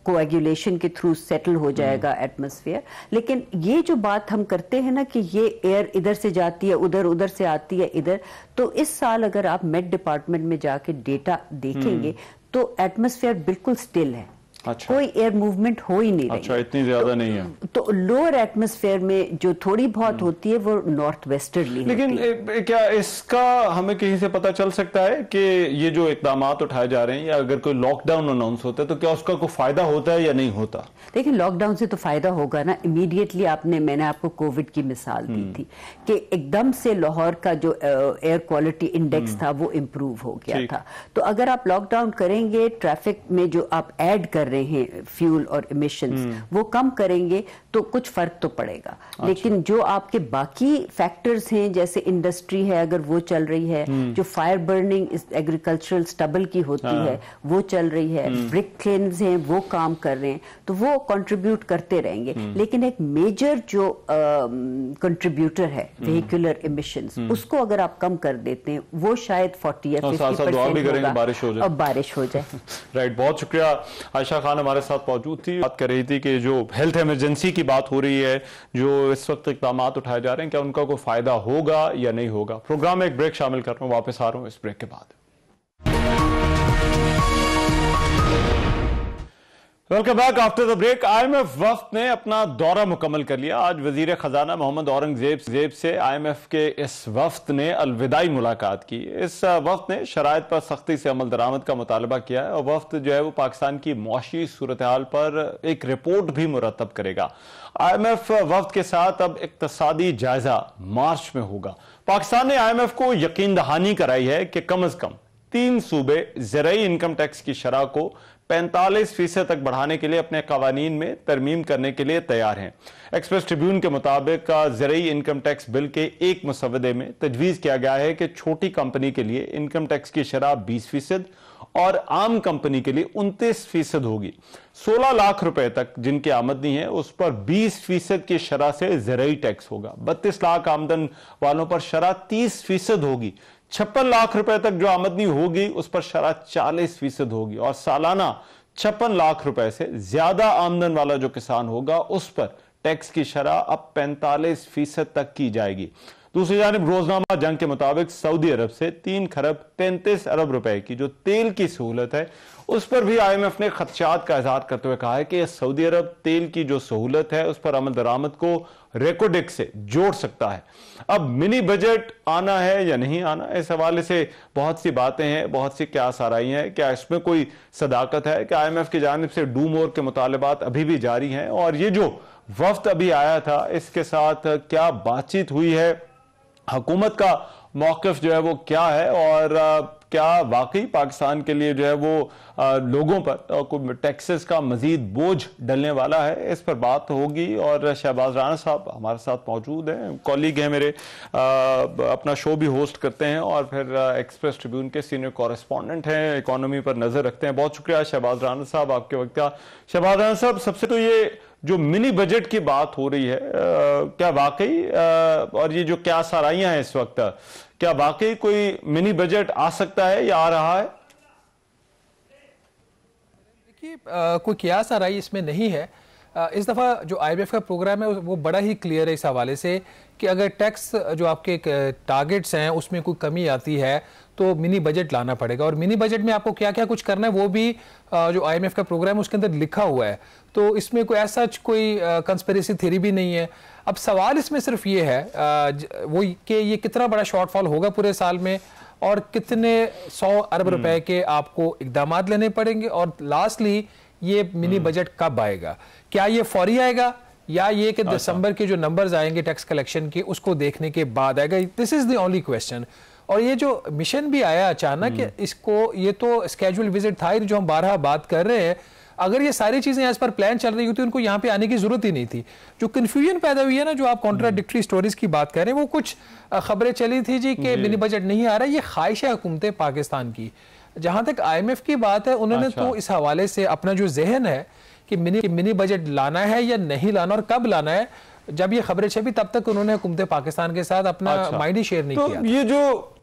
कोएगुलेशन के थ्रू सेटल हो जाएगा एटमॉस्फेयर। लेकिन ये जो बात हम करते हैं ना कि ये एयर इधर से जाती है उधर, उधर से आती है इधर, तो इस साल अगर आप मेट डिपार्टमेंट में जाके डेटा देखेंगे तो एटमॉस्फेयर बिल्कुल स्टिल है। अच्छा। कोई एयर मूवमेंट हो ही नहीं रही। अच्छा, इतनी ज्यादा नहीं है। तो लोअर एटमॉस्फेयर में जो थोड़ी बहुत होती है वो नॉर्थ वेस्टर्ली। लेकिन क्या इसका हमें कहीं से पता चल सकता है कि ये जो इकदाम उठाए जा रहे हैं, या अगर कोई लॉकडाउन अनाउंस होता है तो क्या उसका कोई फायदा होता है या नहीं होता? देखिए, लॉकडाउन से तो फायदा होगा ना। इमीडिएटली मैंने आपको कोविड की मिसाल दी थी कि एकदम से लाहौर का जो एयर क्वालिटी इंडेक्स था वो इम्प्रूव हो गया था। तो अगर आप लॉकडाउन करेंगे, ट्रैफिक में जो आप ऐड कर रहे हैं फ्यूल और इमिशंस वो कम करेंगे तो कुछ फर्क तो पड़ेगा। अच्छा। लेकिन जो आपके बाकी फैक्टर्स हैं, जैसे इंडस्ट्री है अगर वो चल रही है, जो फायर बर्निंग एग्रीकल्चरल स्टबल की होती है वो चल रही है, ब्रिक क्लेन्स हैं वो काम कर रहे हैं, तो वो कंट्रीब्यूट करते रहेंगे। लेकिन एक मेजर जो कंट्रीब्यूटर है व्हीकुलर इमिशंस, उसको अगर आप कम कर देते हैं वो शायद 40 या 50% बारिश हो जाए। राइट, बहुत शुक्रिया। आयशा खान हमारे साथ मौजूद थी, बात कर रही थी कि जो हेल्थ इमरजेंसी की बात हो रही है, जो इस वक्त इक़दाम उठाए जा रहे हैं, क्या उनका कोई फायदा होगा या नहीं होगा। प्रोग्राम में एक ब्रेक शामिल कर रहा हूं, वापस आ रहा हूं इस ब्रेक के बाद। Welcome back after the break. IMF वफ्द ने अपना दौरा मुकम्मल कर लिया। आज वजीर खजाना मोहम्मद औरंगजेब से IMF के इस वफ्द ने अलविदाई मुलाकात की। इस वफ्द ने शराइत पर सख्ती से अमल दरामद का मुतालबा किया है और वफ्द जो है वो पाकिस्तान की मुआशी सूरत हाल पर एक रिपोर्ट भी मुरतब करेगा। IMF वफ्द के साथ अब इक्तसादी जायजा मार्च में होगा। पाकिस्तान ने IMF को यकीन दहानी कराई है कि कम अज कम 3 सूबे ज़राई इनकम टैक्स की शरह को 45% तक बढ़ाने के लिए अपने कवानीन में तरमीम करने के लिए तैयार हैं। एक्सप्रेस ट्रिब्यून के मुताबिक ज़राई इनकम टैक्स बिल के एक मसवदे में तजवीज़ किया गया है कि छोटी कंपनी के लिए इनकम टैक्स की शरह 20% और आम कंपनी के लिए 29% होगी। 16 लाख रुपए तक जिनकी आमदनी है उस पर 20% की शरह से ज़राई टैक्स होगा। 32 लाख आमदन वालों पर शरह 30% होगी। 56 लाख रुपए तक जो आमदनी होगी उस पर शरह 40% होगी और सालाना 56 लाख रुपए से ज्यादा आमदन वाला जो किसान होगा उस पर टैक्स की शरह अब 45% तक की जाएगी। दूसरी जानिब रोजनामा जंग के मुताबिक सऊदी अरब से 3 खरब 35 अरब रुपए की जो तेल की सहूलत है उस पर भी IMF ने खदशात का इजहार करते हुए कहा है कि सऊदी अरब तेल की जो सहूलत है उस पर अमल दरामद को रेकोडेक से जोड़ सकता है। अब मिनी बजट आना है या नहीं आना, इस हवाले से बहुत सी बातें हैं, बहुत सी क्यास आ रही हैं। क्या इसमें कोई सदाकत है कि IMF की जानिब से डू मोर के मुतालबात अभी भी जारी हैं और ये जो वफ्द अभी आया था इसके साथ क्या बातचीत हुई है, हुकूमत का मौक़िफ़ जो है वो क्या है और क्या वाकई पाकिस्तान के लिए जो है वो लोगों पर टैक्सेस का मजीद बोझ डलने वाला है, इस पर बात होगी। और शहबाज राना साहब हमारे साथ मौजूद हैं, कॉलीग हैं मेरे, अपना शो भी होस्ट करते हैं और फिर एक्सप्रेस ट्रिब्यून के सीनियर कॉरेस्पॉन्डेंट हैं, इकोनॉमी पर नजर रखते हैं। बहुत शुक्रिया शहबाज राना साहब आपके वक्त का। शहबाज राना साहब, सबसे तो ये जो मिनी बजट की बात हो रही है क्या वाकई और ये जो क्या सराइयां हैं इस वक्त, क्या वाकई कोई मिनी बजट आ सकता है या आ रहा है? देखिए, कोई क्या सराई इसमें नहीं है। इस दफ़ा जो IMF का प्रोग्राम है वो बड़ा ही क्लियर है इस हवाले से कि अगर टैक्स जो आपके टारगेट्स हैं उसमें कोई कमी आती है तो मिनी बजट लाना पड़ेगा। और मिनी बजट में आपको क्या क्या कुछ करना है वो भी जो IMF का प्रोग्राम है उसके अंदर लिखा हुआ है। तो इसमें कोई ऐसा कोई कंस्पिरेसी थ्योरी भी नहीं है। अब सवाल इसमें सिर्फ ये है वो कि ये कितना बड़ा शॉर्टफॉल होगा पूरे साल में और कितने 100 अरब रुपए के आपको इकदाम लेने पड़ेंगे और लास्टली ये मिनी बजट कब आएगा। क्या ये फौरी आएगा या ये कि दिसंबर के जो नंबर्स आएंगे टैक्स कलेक्शन के उसको देखने के बाद आएगा? This is the only question. और ये जो मिशन भी आया अचानक, इसको ये तो स्केड्यूल विजिट था जो हम 12 बात कर रहे हैं। अगर ये सारी चीजें एज पर प्लान चल रही होती उनको यहाँ पे आने की जरूरत ही नहीं थी। जो कंफ्यूजन पैदा हुई है ना, जो आप कॉन्ट्राडिक्टरी स्टोरीज की बात कर रहे हैं, वो कुछ खबरें चली थी जी कि मिनी बजट नहीं आ रहा। ये ख्वाहिश है हुकूमत पाकिस्तान की। जहां तक IMF की बात है, उन्होंने तो इस हवाले से अपना जो जहन है कि मिनी बजट लाना है या नहीं लाना और कब लाना है, जब ये खबरें छपी तब तक उन्होंने हुकूमत पाकिस्तान के साथ अपना माइंड ही शेयर नहीं किया। ये जो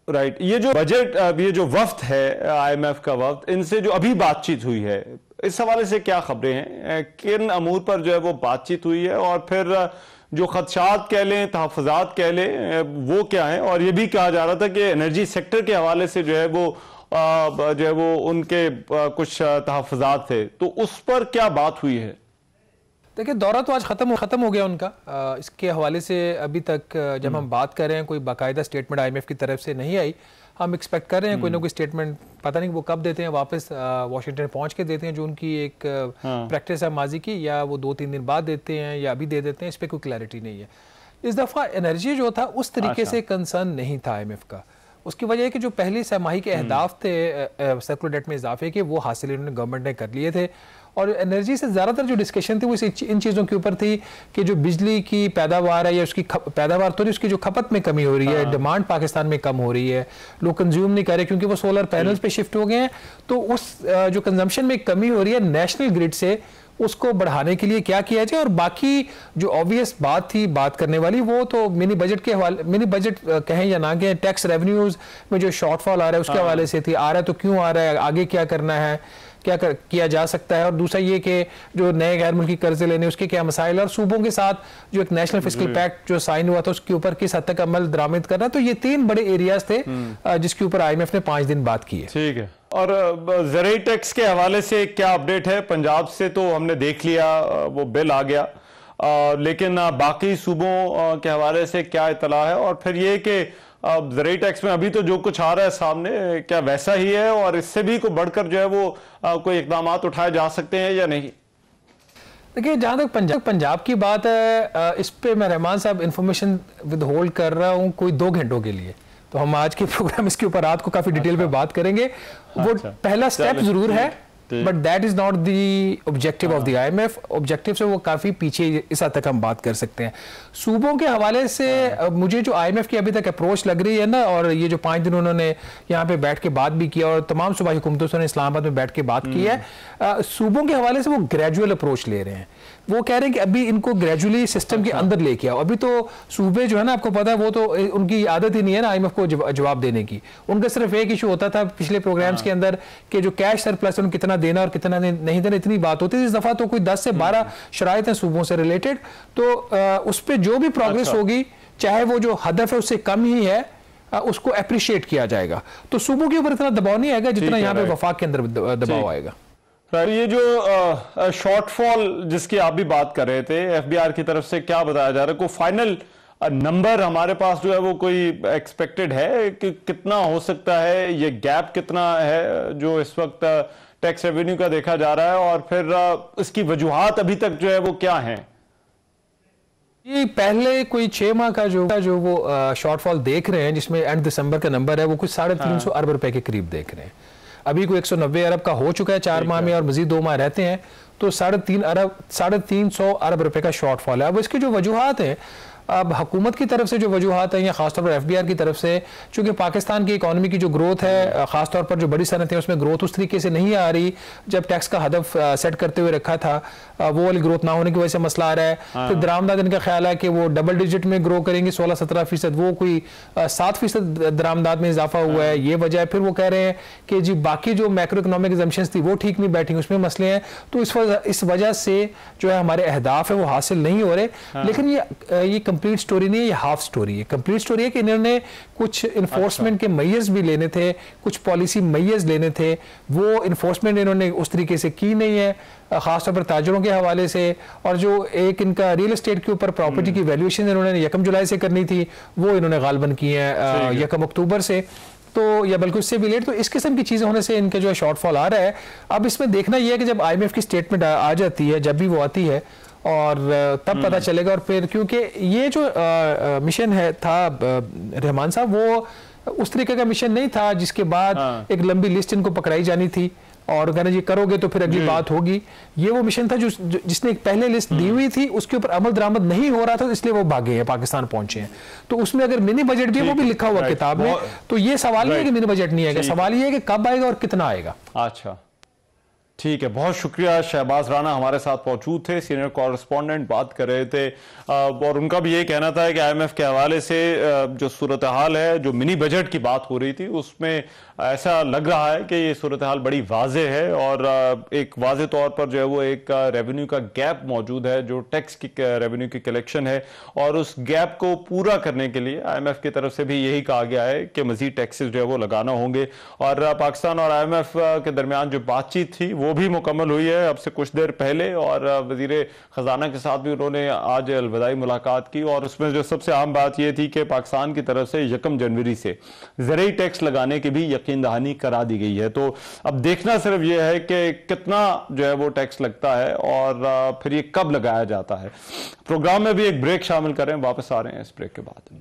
ये जो बजट, ये जो वफ्द है IMF का वफ्द, इनसे जो अभी बातचीत हुई है इस हवाले से क्या खबरें हैं, किन अमूर पर जो है वो बातचीत हुई है और फिर जो खदशात कह लें, तहफ़्फ़ुज़ात कह लें, वो क्या है? और ये भी कहा जा रहा था कि एनर्जी सेक्टर के हवाले से जो है वो उनके कुछ तहफ़्फ़ुज़ात थे, तो उस पर क्या बात हुई है? देखिए, दौरा तो आज खत्म हो गया उनका। इसके हवाले से अभी तक जब हम बात कर रहे हैं कोई बाकायदा स्टेटमेंट IMF की तरफ से नहीं आई। हम एक्सपेक्ट कर रहे हैं कोई ना कोई स्टेटमेंट, पता नहीं वो कब देते हैं, वापस वाशिंगटन पहुंच के देते हैं जो उनकी एक प्रैक्टिस है माजी की, या वो 2-3 दिन बाद देते हैं या अभी दे देते हैं, इस पर कोई क्लैरिटी नहीं है। इस दफ़ा एनर्जी जो था उस तरीके से कंसर्न नहीं था IMF का। उसकी वजह है कि जो पहली छमाही के अहदाफ थे सर्कुलर डेट में इजाफे के, वो हासिल इन्होंने गवर्नमेंट ने कर लिए थे। और एनर्जी से ज़्यादातर जो डिस्कशन थी वो इन चीज़ों के ऊपर थी कि जो बिजली की पैदावार है या उसकी पैदावार तो नहीं, उसकी जो खपत में कमी हो रही है, डिमांड पाकिस्तान में कम हो रही है, लोग कंज्यूम नहीं कर रहे क्योंकि वो सोलर पैनल्स पे शिफ्ट हो गए हैं। तो उस जो कंजम्पशन में कमी हो रही है नेशनल ग्रिड से, उसको बढ़ाने के लिए क्या किया जाए। और बाकी जो ऑब्वियस बात थी बात करने वाली, वो तो मिनी बजट के हवाले, मिनी बजट कहें या ना कहें, टैक्स रेवेन्यूज में जो शॉर्टफॉल आ रहा है उसके हवाले से थी। आ रहा है तो क्यों आ रहा है, आगे क्या करना है, क्या किया जा सकता है। और दूसरा ये कि जो नए गैर मुल्की कर्जे लेने उसके क्या मसाइल, और सूबों के साथ जो एक नेशनल फिस्कल पैक्ट जो साइन हुआ था उसके ऊपर किस हद तक अमल दरामद करना। तो ये 3 बड़े एरियाज थे जिसके ऊपर IMF ने 5 दिन बात की है। ठीक है। और ज़राई टैक्स के हवाले से क्या अपडेट है? पंजाब से तो हमने देख लिया, वो बिल आ गया, लेकिन बाकी सूबों के हवाले से क्या इतला है? और फिर ये कि ज़राई टैक्स में अभी तो जो कुछ आ रहा है सामने, क्या वैसा ही है और इससे भी को बढ़कर जो है वो कोई इकदाम उठाए जा सकते हैं या नहीं? देखिए, जहाँ तक पंजाब की बात है, इस पे मैं रहमान साहब इंफॉर्मेशन विद होल्ड कर रहा हूँ कोई 2 घंटों के लिए। तो हम आज के प्रोग्राम इसके ऊपर रात को काफी डिटेल में बात करेंगे। वो पहला स्टेप जरूर है, but that is not the objective of the IMF। Objective से वो काफी पीछे इस हद तक हम बात कर सकते हैं। सूबों के हवाले से मुझे जो IMF की अभी तक अप्रोच लग रही है ना, और ये जो 5 दिन उन्होंने यहाँ पे बैठ के बात भी किया और तमाम सूबाई हुकूमतों से इस्लामाबाद में बैठ के बात की है, सूबों के हवाले से वो ग्रेजुअल अप्रोच ले रहे हैं। वो कह रहे हैं कि अभी इनको ग्रेजुअली सिस्टम के अंदर लेके आओ। अभी तो सूबे जो है ना, आपको पता है, वो तो उनकी आदत ही नहीं है ना IMF को जवाब देने की। उनका सिर्फ एक इशू होता था पिछले प्रोग्राम्स के अंदर कि जो कैश सरप्लस उन्हें कितना देना और कितना नहीं देना, इतनी बात होती थी। इस दफा तो कोई 10 से 12 शराइत हैं सूबों से रिलेटेड, तो उस पर जो भी प्रोग्रेस होगी, चाहे वो जो हदफ है उससे कम ही है, उसको अप्रिशिएट किया जाएगा। तो सूबों के ऊपर इतना दबाव नहीं आएगा जितना यहाँ पे वफाक के अंदर दबाव आएगा। ये जो शॉर्टफॉल जिसकी आप भी बात कर रहे थे FBR की तरफ से, क्या बताया जा रहा है? कोई फाइनल नंबर हमारे पास जो है वो कोई एक्सपेक्टेड है कि कितना हो सकता है, ये गैप कितना है जो इस वक्त टैक्स रेवेन्यू का देखा जा रहा है, और फिर इसकी वजूहात अभी तक जो है वो क्या है? ये पहले कोई 6 माह का जो वो शॉर्टफॉल देख रहे हैं, जिसमें एंड दिसंबर का नंबर है, वो कुछ 350 अरब रुपए के करीब देख रहे हैं। अभी कोई 190 अरब का हो चुका है 4 माह में, और मजीद 2 माह रहते हैं, तो 350 अरब रुपए का शॉर्टफॉल है। अब इसकी जो वजूहात है, अब हुकूमत की तरफ से जो वजूहात है, या खासतौर पर FBR की तरफ से, चूंकि पाकिस्तान की इकॉनमी की जो ग्रोथ है, खासतौर पर जो बड़ी सनतें हैं उसमें ग्रोथ उस तरीके से नहीं आ रही जब टैक्स का हदफ सेट करते हुए रखा था, वो वाली ग्रोथ ना होने की वजह से मसला आ रहा है। फिर दरामदाद इनका ख्याल है कि वो डबल डिजिट में ग्रो करेंगे, 16-17%, वो कोई 7% दरामदाद में इजाफा हुआ है, ये वजह है। फिर वो कह रहे हैं कि जी बाकी जो मैक्रो इकोनॉमिक एग्जम्पशंस थी वो ठीक नहीं बैठी, उसमें मसले हैं, तो इस वजह से जो है हमारे अहदाफ है वो हासिल नहीं हो रहे। लेकिन ये कंप्लीट स्टोरी नहीं है, ये हाफ स्टोरी है। कंप्लीट स्टोरी है कि इन्होंने कुछ इन्फोर्समेंट के मेजर्स भी लेने थे, कुछ पॉलिसी मेजर्स लेने थे, वो इन्फोर्समेंट इन्होंने उस तरीके से की नहीं है, खासतौर पर ताजरों के हवाले से। और जो एक इनका रियल एस्टेट के ऊपर प्रॉपर्टी की वैल्यूएशन इन्होंने 1 जुलाई से करनी थी, वो इन्होंने गालबन की है 1 अक्टूबर से, तो या बल्कि उससे भी लेट। तो इस किस्म की चीजें होने से इनके जो है शॉर्टफॉल आ रहा है। अब इसमें देखना यह है कि जब IMF की स्टेटमेंट आ जाती है, जब भी वो आती है, और तब पता चलेगा। और फिर क्योंकि ये जो मिशन है था रहमान साहब, वो उस तरीके का मिशन नहीं था जिसके बाद एक लंबी लिस्ट इनको पकड़ाई जानी थी और कहना जी करोगे तो फिर अगली बात होगी। ये वो मिशन था जिसने एक पहले लिस्ट दी हुई थी, उसके ऊपर अमल दरामद नहीं हो रहा था, इसलिए वो भागे हैं, पाकिस्तान पहुंचे हैं। तो उसमें अगर मिनी बजट भी है, वो भी लिखा हुआ किताब में। तो ये सवाल नहीं है कि मिनी बजट नहीं आएगा, सवाल ये है कि कब आएगा और कितना आएगा। अच्छा, ठीक है, बहुत शुक्रिया। शहबाज राना हमारे साथ मौजूद थे, सीनियर कॉरेस्पॉन्डेंट, बात कर रहे थे, और उनका भी ये कहना था कि IMF के हवाले से जो सूरत हाल है, जो मिनी बजट की बात हो रही थी, उसमें ऐसा लग रहा है कि ये सूरत हाल बड़ी वाज़ेह है, और एक वाज़ेह तौर पर जो है वो एक रेवेन्यू का गैप मौजूद है, जो टैक्स की रेवेन्यू की कलेक्शन है, और उस गैप को पूरा करने के लिए IMF की तरफ से भी यही कहा गया है कि मजीद टैक्सेस जो है वो लगाना होंगे। और पाकिस्तान और IMF के दरमियान जो बातचीत थी वो भी मुकम्मल हुई है अब से कुछ देर पहले, और वजीर खजाना के साथ भी उन्होंने आज अलविदाई मुलाकात की, और उसमें जो सबसे अहम बात यह थी कि पाकिस्तान की तरफ से 1 जनवरी से ज़रूरी टैक्स लगाने की भी यकीन दहानी करा दी गई है। तो अब देखना सिर्फ यह है कि कितना जो है वो टैक्स लगता है और फिर ये कब लगाया जाता है। प्रोग्राम में भी एक ब्रेक शामिल करें, वापस आ रहे हैं इस ब्रेक के बाद।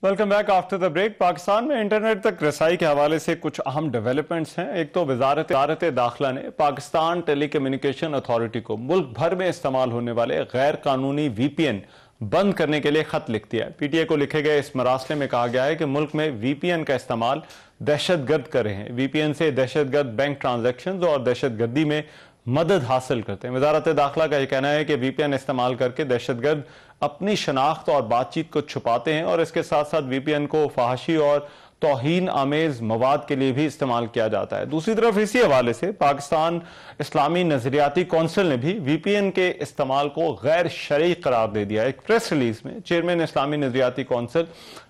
Welcome back after the break. Pakistan में इंटरनेट तक रसाई के हवाले से कुछ अहम डेवलपमेंट्स हैं। एक तो वजारत दाखिला ने पाकिस्तान टेलीकम्युनिकेशन अथॉरिटी को मुल्क भर में इस्तेमाल होने वाले गैर कानूनी VPN बंद करने के लिए खत लिख दिया है। PTI को लिखे गए इस मरासले में कहा गया है कि मुल्क में VPN का इस्तेमाल दहशतगर्द कर रहे हैं। VPN से दहशतगर्द बैंक ट्रांजैक्शंस और दहशतगर्दी में मदद हासिल करते हैं। वजारत दाखिला का यह कहना है कि VPN इस्तेमाल करके दहशतगर्द अपनी शनाख्त और बातचीत को छुपाते हैं, और इसके साथ साथ VPN को फहाशी और तौहीन आमेज मवाद के लिए भी इस्तेमाल किया जाता है। दूसरी तरफ इसी हवाले से पाकिस्तान इस्लामी नजरियाती कौंसिल ने भी VPN के इस्तेमाल को गैर शरई करार दे दिया। एक प्रेस रिलीज में चेयरमैन इस्लामी नजरियाती कौंसिल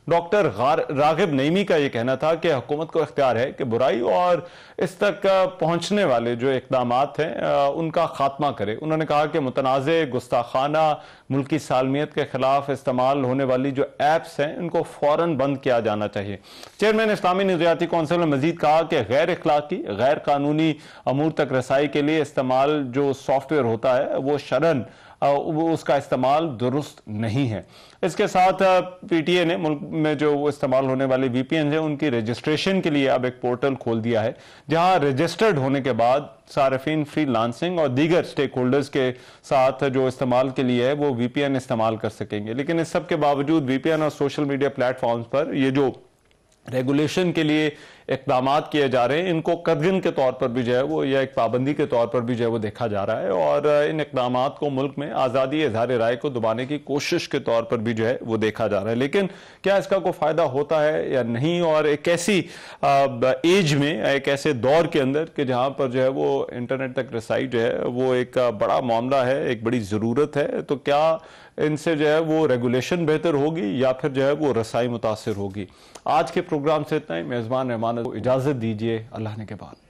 डॉक्टर रागिब नईमी का यह कहना था कि हुकूमत को इख्तियार है कि बुराई और इस तक पहुंचने वाले जो इकदामात हैं उनका खात्मा करे। उन्होंने कहा कि मुतनाज़े, गुस्ताखाना, मुल्की सालमियत के खिलाफ इस्तेमाल होने वाली जो ऐप्स हैं उनको फौरन बंद किया जाना चाहिए। चेयरमैन इस्लामी नजरियाती कौंसिल ने मजीद कहा कि गैर इखलाकी, गैर कानूनी अमूर तक रसाई के लिए इस्तेमाल जो सॉफ्टवेयर होता है वो शरन वो उसका इस्तेमाल दुरुस्त नहीं है। इसके साथ पीटीए ने मुल्क में जो इस्तेमाल होने वाले वीपीएन है उनकी रजिस्ट्रेशन के लिए अब एक पोर्टल खोल दिया है, जहां रजिस्टर्ड होने के बाद सार्फिन फ्रीलांसिंग और दीगर स्टेक होल्डर्स के साथ जो इस्तेमाल के लिए है वो वीपीएन इस्तेमाल कर सकेंगे। लेकिन इस सब के बावजूद वीपीएन और सोशल मीडिया प्लेटफॉर्म्स पर ये जो रेगुलेशन के लिए इक़दाम किए जा रहे हैं, इनको कदगिन के तौर पर भी जो है वो या एक पाबंदी के तौर पर भी जो है वो देखा जा रहा है, और इन इक़दाम को मुल्क में आज़ादी इज़हार राय को दबाने की कोशिश के तौर पर भी जो है वो देखा जा रहा है। लेकिन क्या इसका कोई फ़ायदा होता है या नहीं, और एक ऐसी एज में, एक ऐसे दौर के अंदर कि जहाँ पर जो है वो इंटरनेट तक रसाई जो है वो एक बड़ा मामला है, एक बड़ी ज़रूरत है, तो क्या इनसे जो है वो रेगुलेशन बेहतर होगी या फिर जो है वो रसाई मुतासिर होगी? आज के प्रोग्राम से इतना ही। मेज़बान रहमान को इजाज़त दीजिए, अल्लाह ने के बाद।